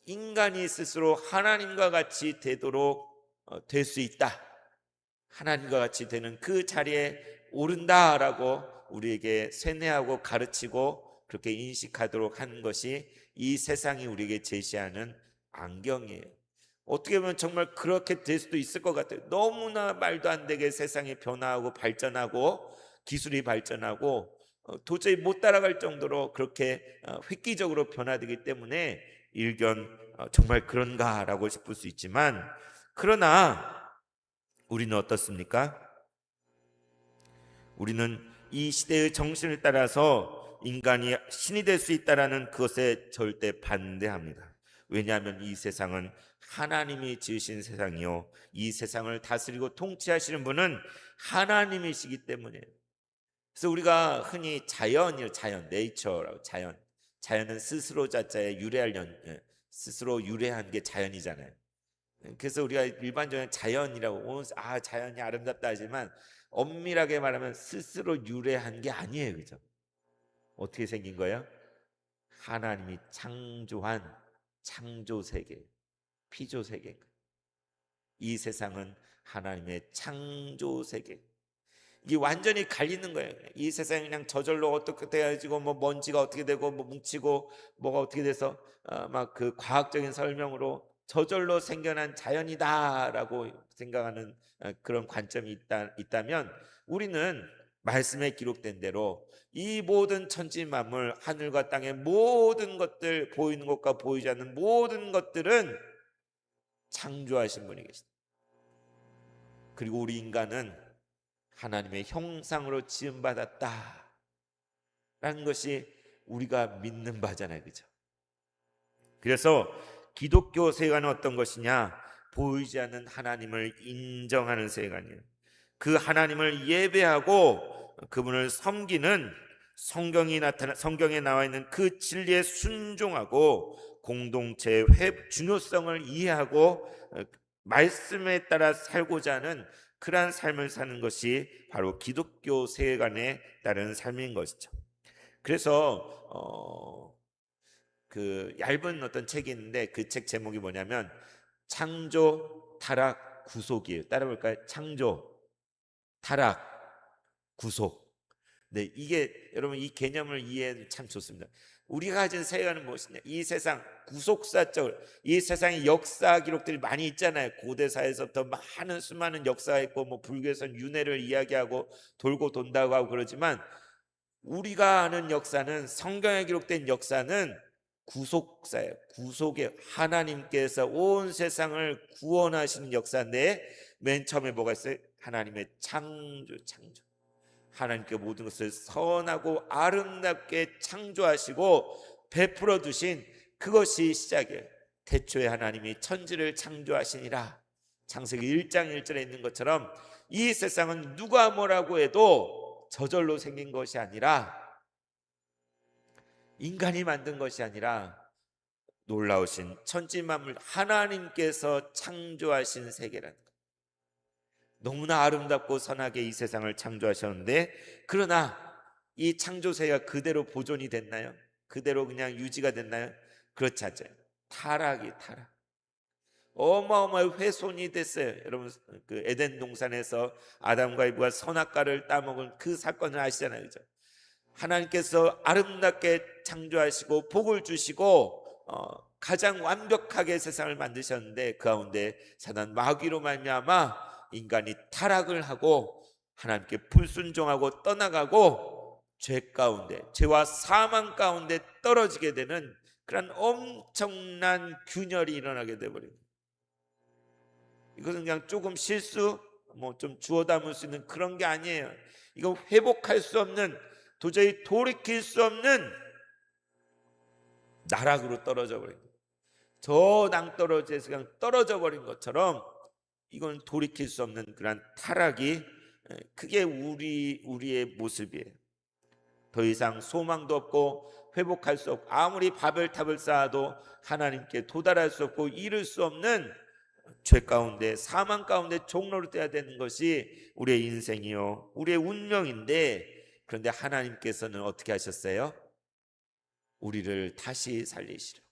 인간이 스스로 하나님과 같이 되도록 될 수 있다, 하나님과 같이 되는 그 자리에 오른다라고 우리에게 세뇌하고 가르치고 그렇게 인식하도록 하는 것이 이 세상이 우리에게 제시하는 안경이에요. 어떻게 보면 정말 그렇게 될 수도 있을 것 같아요. 너무나 말도 안 되게 세상이 변화하고 발전하고 기술이 발전하고 도저히 못 따라갈 정도로 그렇게 획기적으로 변화되기 때문에 일견 정말 그런가라고 싶을 수 있지만, 그러나 우리는 어떻습니까? 우리는 이 시대의 정신을 따라서 인간이 신이 될 수 있다라는 그것에 절대 반대합니다. 왜냐하면 이 세상은 하나님이 지으신 세상이요, 이 세상을 다스리고 통치하시는 분은 하나님이시기 때문에. 그래서 우리가 흔히 자연, 네이처라고, 자연은 스스로 자자에 스스로 유래한 게 자연이잖아요. 그래서 우리가 일반적으로 자연이라고 자연이 아름답다 하지만 엄밀하게 말하면 스스로 유래한 게 아니에요. 그죠? 어떻게 생긴 거예요? 하나님이 창조한 창조 세계, 피조 세계. 이 세상은 하나님의 창조 세계. 이게 완전히 갈리는 거예요. 이 세상이 그냥 저절로 어떻게 돼가지고 뭐 먼지가 어떻게 되고 뭐 뭉치고 뭐가 어떻게 돼서 막 그 과학적인 설명으로 저절로 생겨난 자연이다라고 생각하는 그런 관점이 있다면, 우리는 말씀에 기록된 대로 이 모든 천지 만물, 하늘과 땅의 모든 것들, 보이는 것과 보이지 않는 모든 것들은 창조하신 분이 계십니다. 그리고 우리 인간은 하나님의 형상으로 지음받았다라는 것이 우리가 믿는 바잖아요. 그죠? 그래서 기독교 세계관은 어떤 것이냐? 보이지 않는 하나님을 인정하는 세계관이에요. 그 하나님을 예배하고 그분을 섬기는, 성경에 나와 있는 그 진리에 순종하고 공동체의 중요성을 이해하고 말씀에 따라 살고자 하는 그러한 삶을 사는 것이 바로 기독교 세계관에 따른 삶인 것이죠. 그래서 그 얇은 어떤 책이 있는데 그 책 제목이 뭐냐면 창조, 타락, 구속이에요. 따라볼까요? 창조, 타락, 구속. 네, 이게 여러분 이 개념을 이해하면 참 좋습니다. 우리가 가진 세계관은 무엇이냐? 이 세상 구속사적, 이 세상의 역사 기록들이 많이 있잖아요. 고대 사회에서부터 많은 수많은 역사가 있고 뭐 불교에서는 윤회를 이야기하고 돌고 돈다고 하고 그러지만, 우리가 아는 역사는, 성경에 기록된 역사는 구속사예요. 구속의 하나님께서 온 세상을 구원하시는 역사인데, 맨 처음에 뭐가 있어요? 하나님의 창조. 하나님께 모든 것을 선하고 아름답게 창조하시고 베풀어 두신 그것이 시작이에요. 태초에 하나님이 천지를 창조하시니라. 창세기 1장 1절에 있는 것처럼 이 세상은 누가 뭐라고 해도 저절로 생긴 것이 아니라, 인간이 만든 것이 아니라 놀라우신 천지 만물 하나님께서 창조하신 세계라는 것. 너무나 아름답고 선하게 이 세상을 창조하셨는데, 그러나 이 창조세가 그대로 보존이 됐나요? 그대로 그냥 유지가 됐나요? 그렇지 않죠. 타락. 어마어마한 훼손이 됐어요. 여러분 그 에덴 동산에서 아담과 이브가 선악과를 따먹은 그 사건을 아시잖아요. 그죠? 하나님께서 아름답게 창조하시고 복을 주시고 가장 완벽하게 세상을 만드셨는데, 그 가운데 사단 마귀로 말미암아 인간이 타락을 하고 하나님께 불순종하고 떠나가고 죄 가운데, 죄와 사망 가운데 떨어지게 되는 그런 엄청난 균열이 일어나게 되어버립니다. 이것은 그냥 조금 실수, 뭐 좀 주워 담을 수 있는 그런 게 아니에요. 이건 회복할 수 없는, 도저히 돌이킬 수 없는 나락으로 떨어져 버린 거예요. 저 낭떠러지에서 그냥 떨어져 버린 것처럼 이건 돌이킬 수 없는 그런 타락이, 그게 우리의 모습이에요. 더 이상 소망도 없고 회복할 수 없고, 아무리 바벨탑을 쌓아도 하나님께 도달할 수 없고 이룰 수 없는 죄 가운데, 사망 가운데 종로를 떼야 되는 것이 우리의 인생이요, 우리의 운명인데, 그런데 하나님께서는 어떻게 하셨어요? 우리를 다시 살리시려고,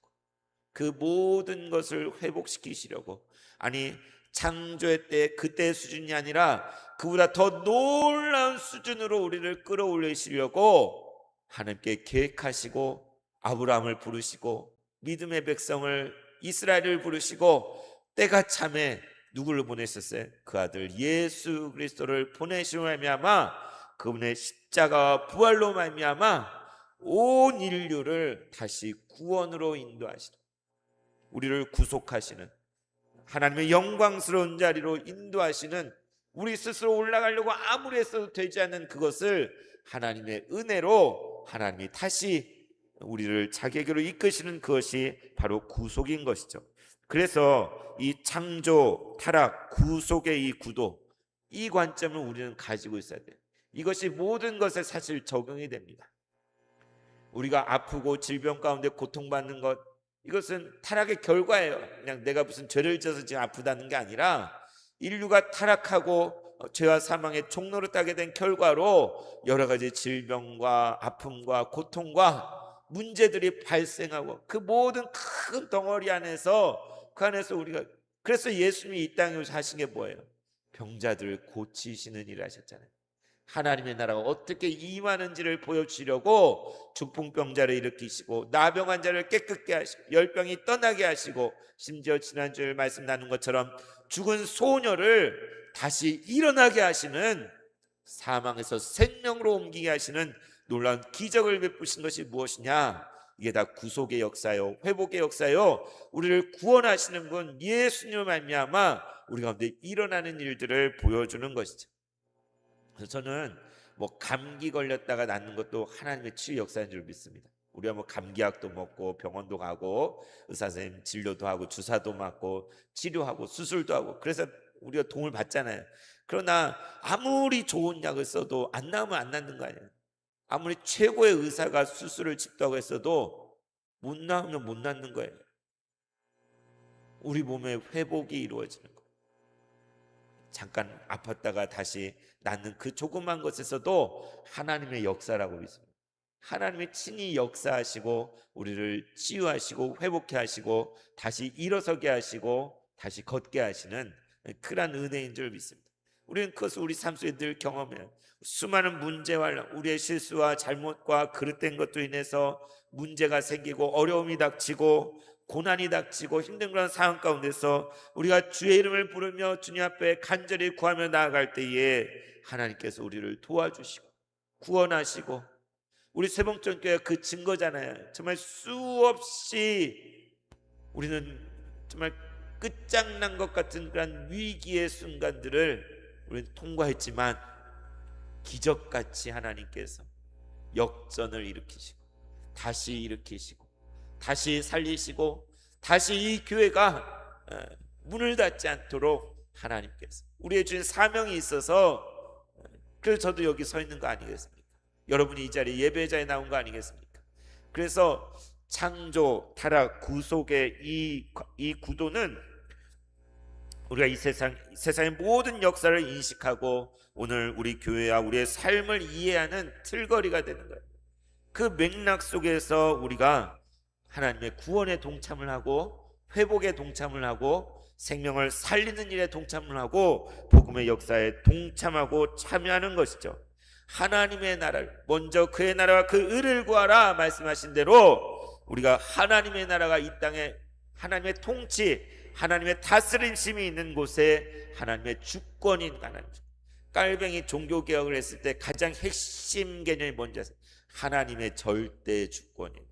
그 모든 것을 회복시키시려고, 아니 창조의 때 그때의 수준이 아니라 그보다 더 놀라운 수준으로 우리를 끌어올리시려고 하나님께 계획하시고 아브라함을 부르시고 믿음의 백성을 이스라엘을 부르시고 때가 참에 누구를 보내셨어요? 그 아들 예수 그리스도를 보내시며 말미암아 그분의 십자가와 부활로 말미암아 온 인류를 다시 구원으로 인도하시는, 우리를 구속하시는, 하나님의 영광스러운 자리로 인도하시는, 우리 스스로 올라가려고 아무리 했어도 되지 않는 그것을 하나님의 은혜로 하나님이 다시 우리를 자기에게로 이끄시는 그것이 바로 구속인 것이죠. 그래서 이 창조, 타락, 구속의 이 구도, 이 관점을 우리는 가지고 있어야 돼요. 이것이 모든 것에 사실 적용이 됩니다. 우리가 아프고 질병 가운데 고통받는 것, 이것은 타락의 결과예요. 그냥 내가 무슨 죄를 져서 지금 아프다는 게 아니라 인류가 타락하고 죄와 사망의 종로로 따게 된 결과로 여러 가지 질병과 아픔과 고통과 문제들이 발생하고 그 모든 큰 덩어리 안에서 그 안에서 우리가, 그래서 예수님이 이 땅에 오셔서 하신 게 뭐예요? 병자들을 고치시는 일을 하셨잖아요. 하나님의 나라가 어떻게 임하는지를 보여주시려고 중풍병자를 일으키시고 나병 환자를 깨끗게 하시고 열병이 떠나게 하시고 심지어 지난주에 말씀 나눈 것처럼 죽은 소녀를 다시 일어나게 하시는, 사망에서 생명으로 옮기게 하시는 놀라운 기적을 베푸신 것이 무엇이냐? 이게 다 구속의 역사요, 회복의 역사요, 우리를 구원하시는 분 예수님을 말미암아 우리 가운데 일어나는 일들을 보여주는 것이죠. 그래서 저는 뭐 감기 걸렸다가 낫는 것도 하나님의 치유 역사인 줄 믿습니다. 우리가 뭐 감기약도 먹고 병원도 가고 의사 선생님 진료도 하고 주사도 맞고 치료하고 수술도 하고 그래서 우리가 도움을 받잖아요. 그러나 아무리 좋은 약을 써도 안 나으면 안 낫는 거 아니에요. 아무리 최고의 의사가 수술을 집도하고 했어도 못 나으면 못 낫는 거예요. 우리 몸의 회복이 이루어지는 거예요. 잠깐 아팠다가 다시 낫는 그 조그만 것에서도 하나님의 역사라고 믿습니다. 하나님의 친히 역사하시고 우리를 치유하시고 회복케 하시고 다시 일어서게 하시고 다시 걷게 하시는 그런 은혜인 줄 믿습니다. 우리는 그것을 우리 삶 속에 늘 경험해요. 수많은 문제와 우리의 실수와 잘못과 그릇된 것도 인해서 문제가 생기고 어려움이 닥치고 고난이 닥치고 힘든 그런 상황 가운데서 우리가 주의 이름을 부르며 주님 앞에 간절히 구하며 나아갈 때에 하나님께서 우리를 도와주시고 구원하시고, 우리 세봉전교회가 그 증거잖아요. 정말 수없이 우리는 정말 끝장난 것 같은 그런 위기의 순간들을 우리는 통과했지만 기적같이 하나님께서 역전을 일으키시고 다시 일으키시고 다시 살리시고 다시 이 교회가 문을 닫지 않도록 하나님께서 우리의 주신 사명이 있어서, 그래서 저도 여기 서 있는 거 아니겠습니까? 여러분이 이 자리에 예배자에 나온 거 아니겠습니까? 그래서 창조, 타락, 구속의 이 구도는 우리가 이 세상의 모든 역사를 인식하고 오늘 우리 교회와 우리의 삶을 이해하는 틀거리가 되는 거예요. 그 맥락 속에서 우리가 하나님의 구원에 동참을 하고 회복에 동참을 하고 생명을 살리는 일에 동참을 하고 복음의 역사에 동참하고 참여하는 것이죠. 하나님의 나라를 먼저 그의 나라와 그 의를 구하라 말씀하신 대로 우리가 하나님의 나라가 이 땅에 하나님의 통치, 하나님의 다스림심이 있는 곳에 하나님의 주권인 하나님, 깔뱅이 종교개혁을 했을 때 가장 핵심 개념이 뭔지 아세요? 하나님의 절대 주권이에요.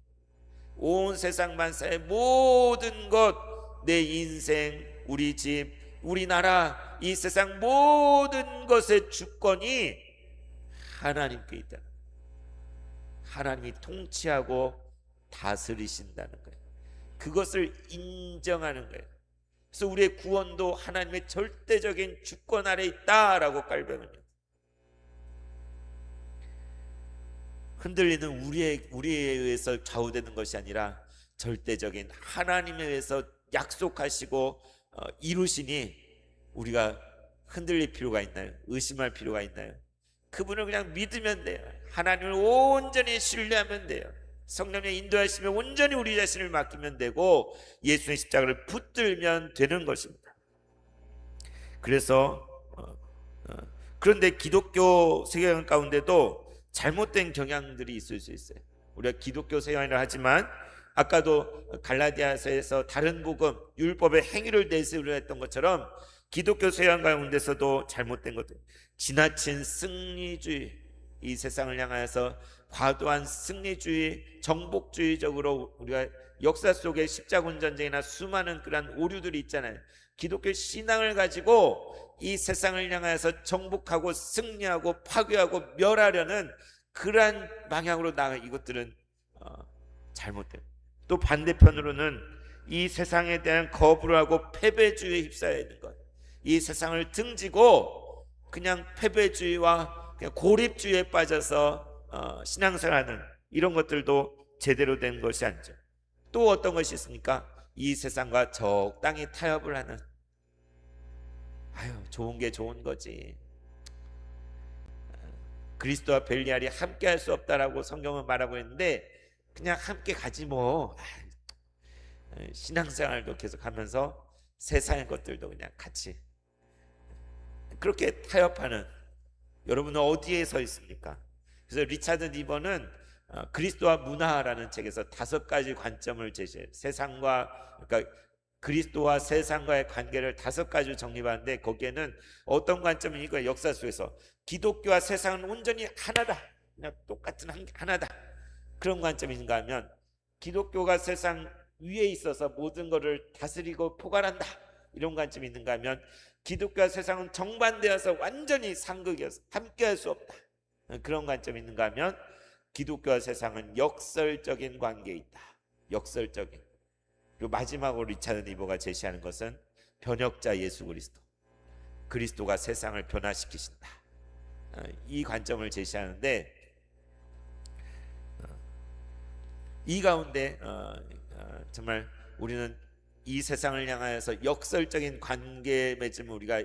온 세상 만사의 모든 것, 내 인생, 우리 집, 우리나라, 이 세상 모든 것의 주권이 하나님께 있다. 하나님이 통치하고 다스리신다는 거예요. 그것을 인정하는 거예요. 그래서 우리의 구원도 하나님의 절대적인 주권 아래 있다라고 깔병은요. 흔들리는 우리에 의해서 좌우되는 것이 아니라 절대적인 하나님에 의해서 약속하시고 이루시니 우리가 흔들릴 필요가 있나요? 의심할 필요가 있나요? 그분을 그냥 믿으면 돼요. 하나님을 온전히 신뢰하면 돼요. 성령의 인도하시면 온전히 우리 자신을 맡기면 되고 예수의 십자가를 붙들면 되는 것입니다. 그래서 그런데 기독교 세계관 가운데도 잘못된 경향들이 있을 수 있어요. 우리가 기독교 세계관이라 하지만 아까도 갈라디아서에서 다른 복음 율법의 행위를 내세우려 했던 것처럼 기독교 세계관 가운데서도 잘못된 것들, 지나친 승리주의, 이 세상을 향하여서 과도한 승리주의, 정복주의적으로 우리가 역사 속에 십자군 전쟁이나 수많은 그러한 오류들이 있잖아요. 기독교 신앙을 가지고 이 세상을 향하여서 정복하고 승리하고 파괴하고 멸하려는 그러한 방향으로 나가, 이것들은 잘못돼요. 또 반대편으로는 이 세상에 대한 거부를 하고 패배주의에 휩싸여 있는 것, 이 세상을 등지고 그냥 패배주의와 그냥 고립주의에 빠져서 신앙생활하는 이런 것들도 제대로 된 것이 아니죠. 또 어떤 것이 있습니까? 이 세상과 적당히 타협을 하는, 좋은 게 좋은 거지, 그리스도와 벨리알이 함께 할 수 없다라고 성경은 말하고 있는데 그냥 함께 가지 뭐, 신앙생활도 계속 하면서 세상의 것들도 그냥 같이 그렇게 타협하는, 여러분은 어디에 서 있습니까? 그래서 리차드 니버는 그리스도와 문화라는 책에서 5가지 관점을 제시해요. 세상과, 그러니까 그리스도와 세상과의 관계를 5가지로 정리하는데 거기에는 어떤 관점이 이거 역사 속에서 기독교와 세상은 온전히 하나다, 그냥 똑같은 하나다, 그런 관점이 있는가 하면 기독교가 세상 위에 있어서 모든 것을 다스리고 포괄한다, 이런 관점이 있는가 하면 기독교와 세상은 정반대여서 완전히 상극이어서 함께할 수 없다, 그런 관점이 있는가 하면 기독교와 세상은 역설적인 관계에 있다, 역설적인. 그리고 마지막으로 리차드 니버가 제시하는 것은 변혁자 예수 그리스도, 그리스도가 세상을 변화시키신다, 이 관점을 제시하는데 이 가운데 정말 우리는 이 세상을 향하여서 역설적인 관계 맺음을 우리가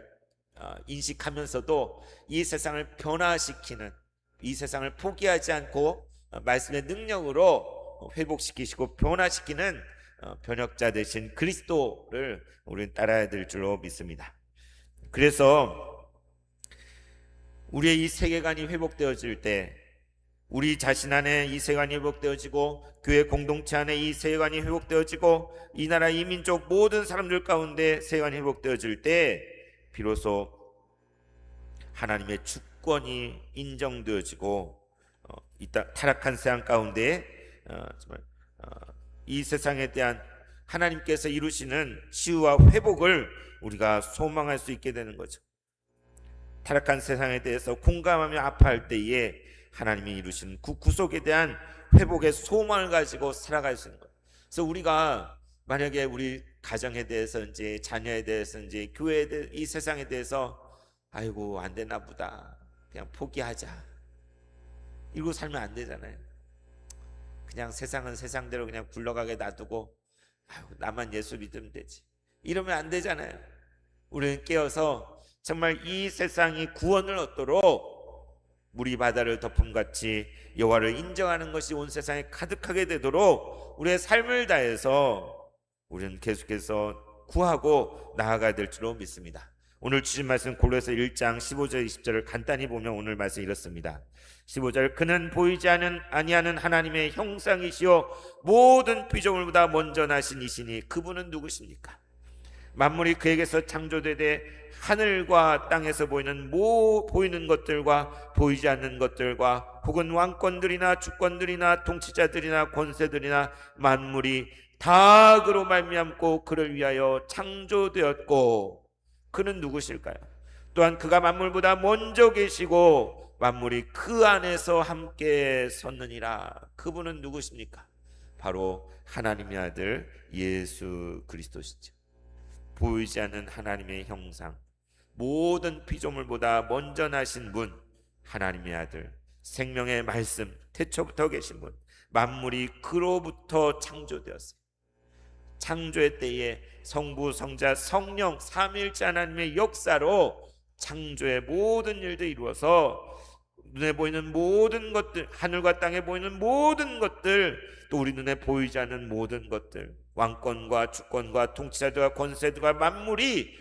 인식하면서도 이 세상을 변화시키는, 이 세상을 포기하지 않고 말씀의 능력으로 회복시키시고 변화시키는 변혁자 되신 그리스도를 우리는 따라야 될 줄로 믿습니다. 그래서 우리의 이 세계관이 회복되어질 때, 우리 자신 안에 이 세계관이 회복되어지고 교회 공동체 안에 이 세계관이 회복되어지고 이 나라 이 민족 모든 사람들 가운데 세계관이 회복되어질 때 비로소 하나님의 주권이 인정되어지고 이 타락한 세상 가운데 정말 이 세상에 대한 하나님께서 이루시는 치유와 회복을 우리가 소망할 수 있게 되는 거죠. 타락한 세상에 대해서 공감하며 아파할 때에 하나님이 이루시는 구속에 대한 회복의 소망을 가지고 살아갈 수 있는 거예요. 그래서 우리가 만약에 우리 가정에 대해서인지 자녀에 대해서인지 교회에 대해 이 세상에 대해서 아이고 안 되나 보다, 그냥 포기하자, 이러고 살면 안 되잖아요. 그냥 세상은 세상대로 그냥 굴러가게 놔두고 아이고 나만 예수 믿으면 되지, 이러면 안 되잖아요. 우리는 깨어서 정말 이 세상이 구원을 얻도록 물이 바다를 덮음같이 여호와를 인정하는 것이 온 세상에 가득하게 되도록 우리의 삶을 다해서 우리는 계속해서 구하고 나아가야 될 줄로 믿습니다. 오늘 주신 말씀 골로새 1장 15절 20절을 간단히 보면 오늘 말씀 이렇습니다. 15절, 그는 보이지 아니하는 하나님의 형상이시요 모든 피조물보다 먼저 나신 이시니 그분은 누구십니까? 만물이 그에게서 창조되되 하늘과 땅에서 보이는 것들과 보이지 않는 것들과 혹은 왕권들이나 주권들이나 통치자들이나 권세들이나 만물이 다 그로 말미암고 그를 위하여 창조되었고 그는 누구실까요? 또한 그가 만물보다 먼저 계시고 만물이 그 안에서 함께 섰느니라. 그분은 누구십니까? 바로 하나님의 아들 예수 그리스도시죠. 보이지 않는 하나님의 형상, 모든 피조물보다 먼저 나신 분, 하나님의 아들, 생명의 말씀, 태초부터 계신 분, 만물이 그로부터 창조되었어요. 창조의 때에 성부, 성자, 성령 삼위일체 하나님의 역사로 창조의 모든 일도 이루어서 눈에 보이는 모든 것들, 하늘과 땅에 보이는 모든 것들, 또 우리 눈에 보이지 않는 모든 것들, 왕권과 주권과 통치자들과 권세들과 만물이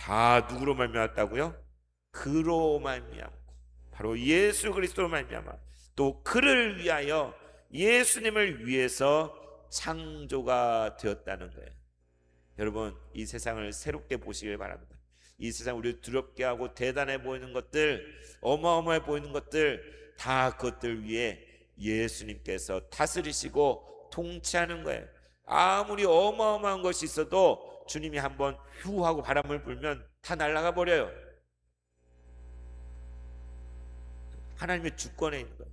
다 누구로 말미암았다고요? 그로 말미암고, 바로 예수 그리스도로 말미암아, 또 그를 위하여, 예수님을 위해서 창조가 되었다는 거예요. 여러분, 이 세상을 새롭게 보시길 바랍니다. 이 세상 우리를 두렵게 하고 대단해 보이는 것들, 어마어마해 보이는 것들, 다 그것들 위에 예수님께서 다스리시고 통치하는 거예요. 아무리 어마어마한 것이 있어도 주님이 한번 휴 하고 바람을 불면 다 날아가 버려요. 하나님의 주권에 있는 거예요.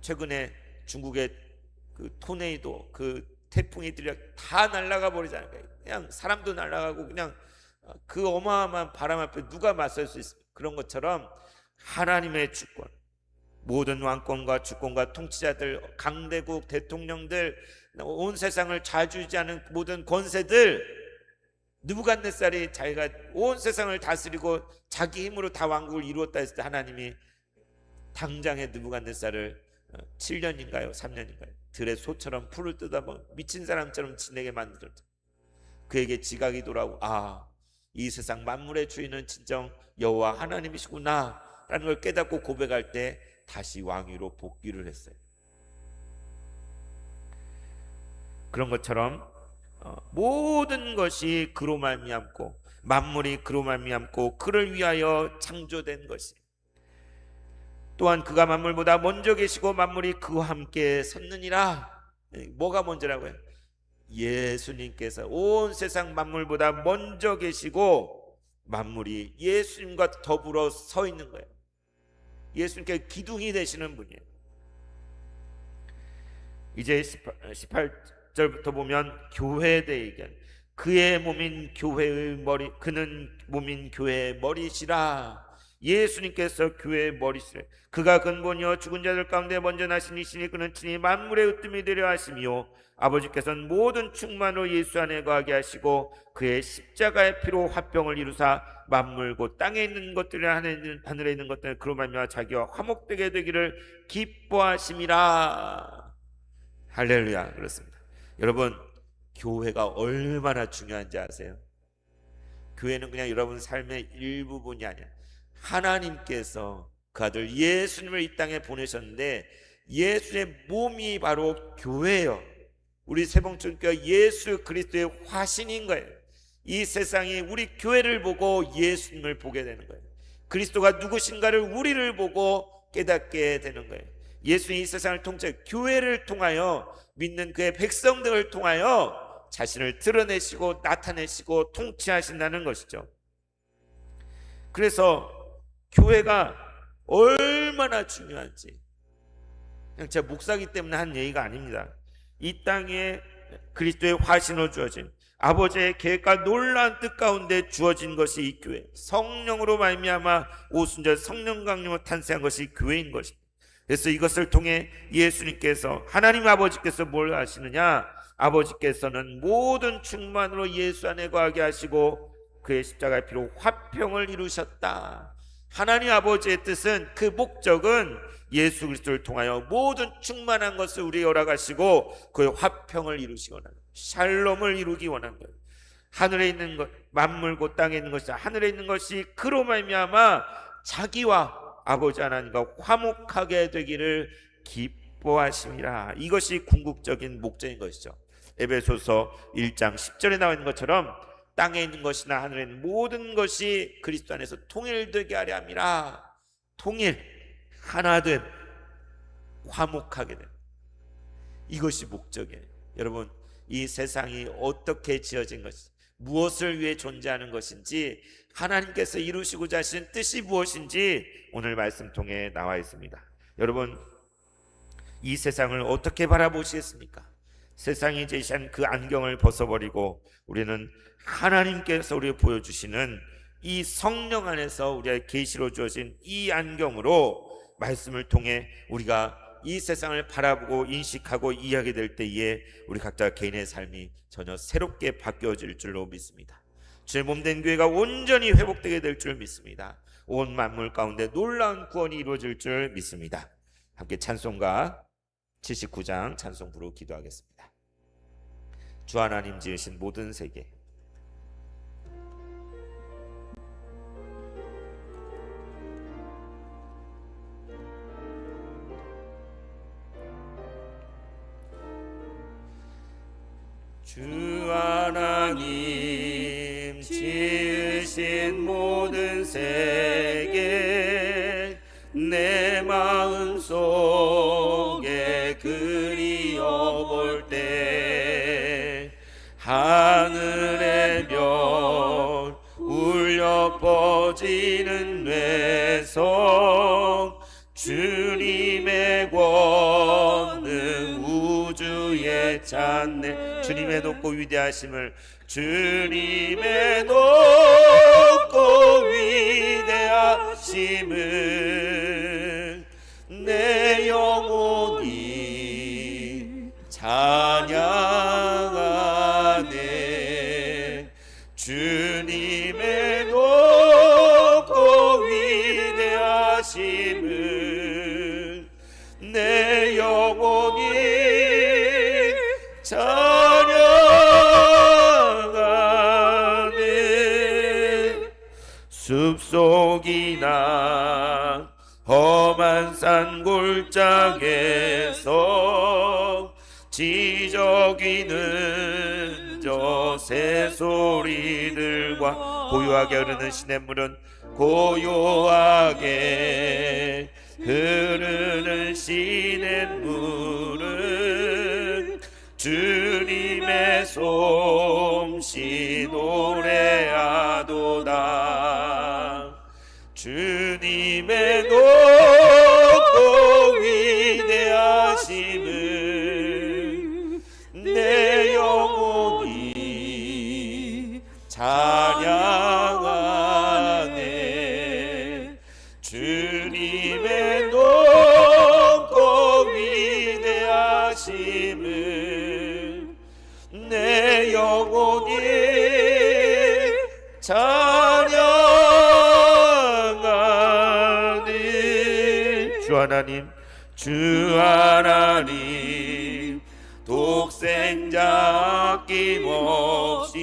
최근에 중국의 그 토네이도, 그 태풍이 들려 다 날아가 버리잖아요. 그냥 사람도 날아가고, 그냥 그 어마어마한 바람 앞에 누가 맞설 수 있습니까? 그런 것처럼 하나님의 주권, 모든 왕권과 주권과 통치자들, 강대국, 대통령들, 온 세상을 좌지우지하는 모든 권세들, 느부갓네살이 자기가 온 세상을 다스리고 자기 힘으로 다 왕국을 이루었다 했을 때 하나님이 당장에 느부갓네살을 7년인가요? 3년인가요? 들의 소처럼 풀을 뜯어먹 미친 사람처럼 지내게 만들었죠. 그에게 지각이 돌아오고, 이 세상 만물의 주인은 진정 여호와 하나님이시구나 라는 걸 깨닫고 고백할 때 다시 왕위로 복귀를 했어요. 그런 것처럼 모든 것이 그로 말미암고, 만물이 그로 말미암고 그를 위하여 창조된 것이, 또한 그가 만물보다 먼저 계시고 만물이 그와 함께 섰느니라. 뭐가 먼저라고요? 예수님께서 온 세상 만물보다 먼저 계시고 만물이 예수님과 더불어 서 있는 거예요. 예수님께 기둥이 되시는 분이에요. 이제 18절부터 보면 교회에 대해 얘기해요. 그의 몸인 교회의 머리, 그는 몸인 교회의 머리시라. 예수님께서 교회의 머리시라. 그가 근본이요 죽은 자들 가운데 먼저 나신 이시니 그는 친히 만물의 으뜸이 되려 하시며, 아버지께서는 모든 충만으로 예수 안에 거하게 하시고 그의 십자가의 피로 화평을 이루사 만물 곧 땅에 있는 것들이나 하늘에 있는 것들 그로 말미암아 자기와 화목되게 되기를 기뻐하심이라. 할렐루야. 그렇습니다. 여러분, 교회가 얼마나 중요한지 아세요? 교회는 그냥 여러분 삶의 일부분이 아니야. 하나님께서 그 아들 예수님을 이 땅에 보내셨는데 예수의 몸이 바로 교회예요. 우리 세봉천교회가 예수 그리스도의 화신인 거예요. 이 세상이 우리 교회를 보고 예수님을 보게 되는 거예요. 그리스도가 누구신가를 우리를 보고 깨닫게 되는 거예요. 예수님이 이 세상을 통치, 교회를 통하여, 믿는 그의 백성들을 통하여 자신을 드러내시고 나타내시고 통치하신다는 것이죠. 그래서 교회가 얼마나 중요한지, 그냥 제가 목사기 때문에 한 얘기가 아닙니다. 이 땅에 그리스도의 화신으로 주어진 아버지의 계획과 놀라운 뜻 가운데 주어진 것이 이 교회, 성령으로 말미암아 오순절 성령 강림으로 탄생한 것이 교회인 것입니다. 그래서 이것을 통해 예수님께서, 하나님 아버지께서 뭘 하시느냐? 아버지께서는 모든 충만으로 예수 안에 거하게 하시고 그의 십자가의 피로 화평을 이루셨다. 하나님 아버지의 뜻은, 그 목적은 예수 그리스도를 통하여 모든 충만한 것을 우리에게 허락하시고 그의 화평을 이루시기 원하는, 샬롬을 이루기 원하는 거예요. 하늘에 있는 것, 만물 곧 땅에 있는 것이, 하늘에 있는 것이 그로 말미암아 자기와 아버지 하나님과 화목하게 되기를 기뻐하심이라. 이것이 궁극적인 목적인 것이죠. 에베소서 1장 10절에 나와 있는 것처럼 땅에 있는 것이나 하늘에 있는 모든 것이 그리스도 안에서 통일되게 하려 함이라. 통일, 하나됨, 화목하게 됨, 이것이 목적이에요. 여러분, 이 세상이 어떻게 지어진 것인지, 무엇을 위해 존재하는 것인지, 하나님께서 이루시고자 하신 뜻이 무엇인지 오늘 말씀 통해 나와 있습니다. 여러분, 이 세상을 어떻게 바라보시겠습니까? 세상이 제시한 그 안경을 벗어버리고 우리는 하나님께서 우리에게 보여주시는 이 성령 안에서 우리의 계시로 주어진 이 안경으로 말씀을 통해 우리가 이 세상을 바라보고 인식하고 이해하게 될 때에 우리 각자 개인의 삶이 전혀 새롭게 바뀌어질 줄로 믿습니다. 주의 몸된 교회가 온전히 회복되게 될 줄 믿습니다. 온 만물 가운데 놀라운 구원이 이루어질 줄 믿습니다. 함께 찬송가 79장 찬송부로 기도하겠습니다. 주 하나님 지으신 모든 세계, 주 하나님 지으신 모든 세계 내 마음 속에 그리워볼 때 하늘의 별 울려 퍼지는 뇌성 주님의 권능 우주에 찬네. 주님의 높고 위대하심을, 주님의 높고 위대하심을 내 영혼이 찬양하네. 주님의 높고 위대하심을 내 영혼이 찬양하네. 숲속이나 험한 산 골짜기에서 지저귀는 저 새소리들과 고요하게 흐르는 시냇물은 고요하게 흐르는 시냇물은 주님의 솜씨 노래하도다. 주님의 높고 위대하심을 내 영혼이 찬양하네. 주님의 높고 위대하심을 내 영혼이 찬양하네. 주 하나님, 주 하나님 독생자 아낌없이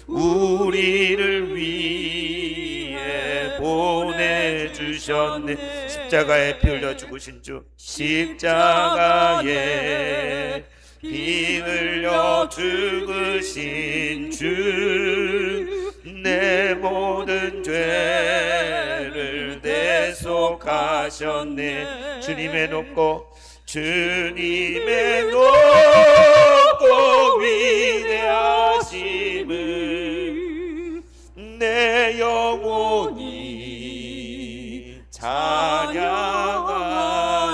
우리를 위해 보내주셨네. 십자가에 피 흘려 죽으신 주, 십자가에 피 흘려 죽으신 주, 내 모든 죄를 대속하셨네. 주님의 높고 주님의 높고 위대하심을 내 영혼이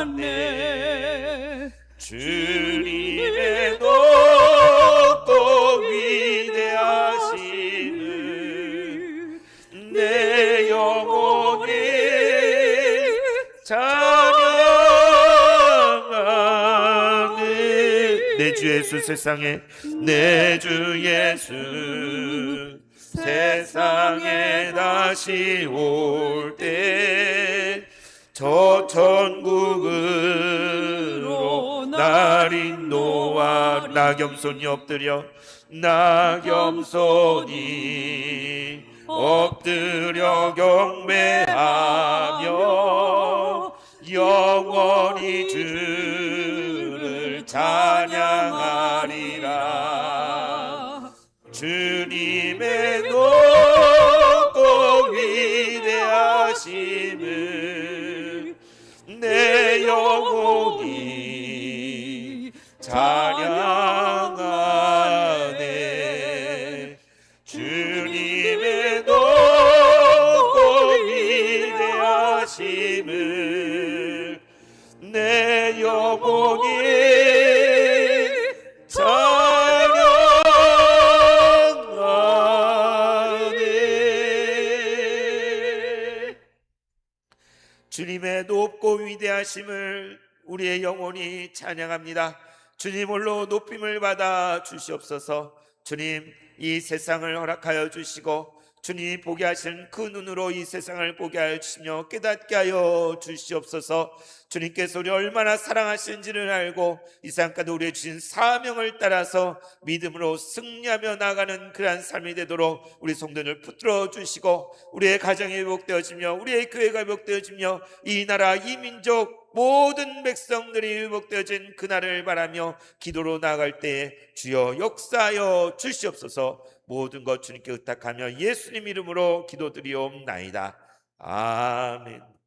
찬양하네. 주님의 높고 위대하심을 내 영혼이 찬양하네. 내 주 예수 세상에, 내 주 예수 세상에 다시 올 때 저 천국으로 날 인도하. 낙염손이 엎드려, 낙염손이 엎드려 경배하며 영원히 주를 찬양하리라. 주님의 높고 위대하심을 내 영혼이 찬양하네. 주님의 높고 위대하심을 내 영혼이 찬양하네. 주님의 높고 위대하심을 우리의 영혼이 찬양합니다. 주님 홀로 높임을 받아 주시옵소서. 주님, 이 세상을 허락하여 주시고 주님 보게 하신 그 눈으로 이 세상을 보게 하여 주시며 깨닫게 하여 주시옵소서. 주님께서 우리 얼마나 사랑하시는지를 알고 이 세상 가운데 우리의 주신 사명을 따라서 믿음으로 승리하며 나아가는 그러한 삶이 되도록 우리 성도를 붙들어 주시고, 우리의 가정이 회복되어지며 우리의 교회가 회복되어지며 이 나라 이 민족 모든 백성들이 회복되어진 그날을 바라며 기도로 나아갈 때에 주여 역사하여 주시옵소서. 모든 것 주님께 의탁하며 예수님 이름으로 기도드리옵나이다. 아멘.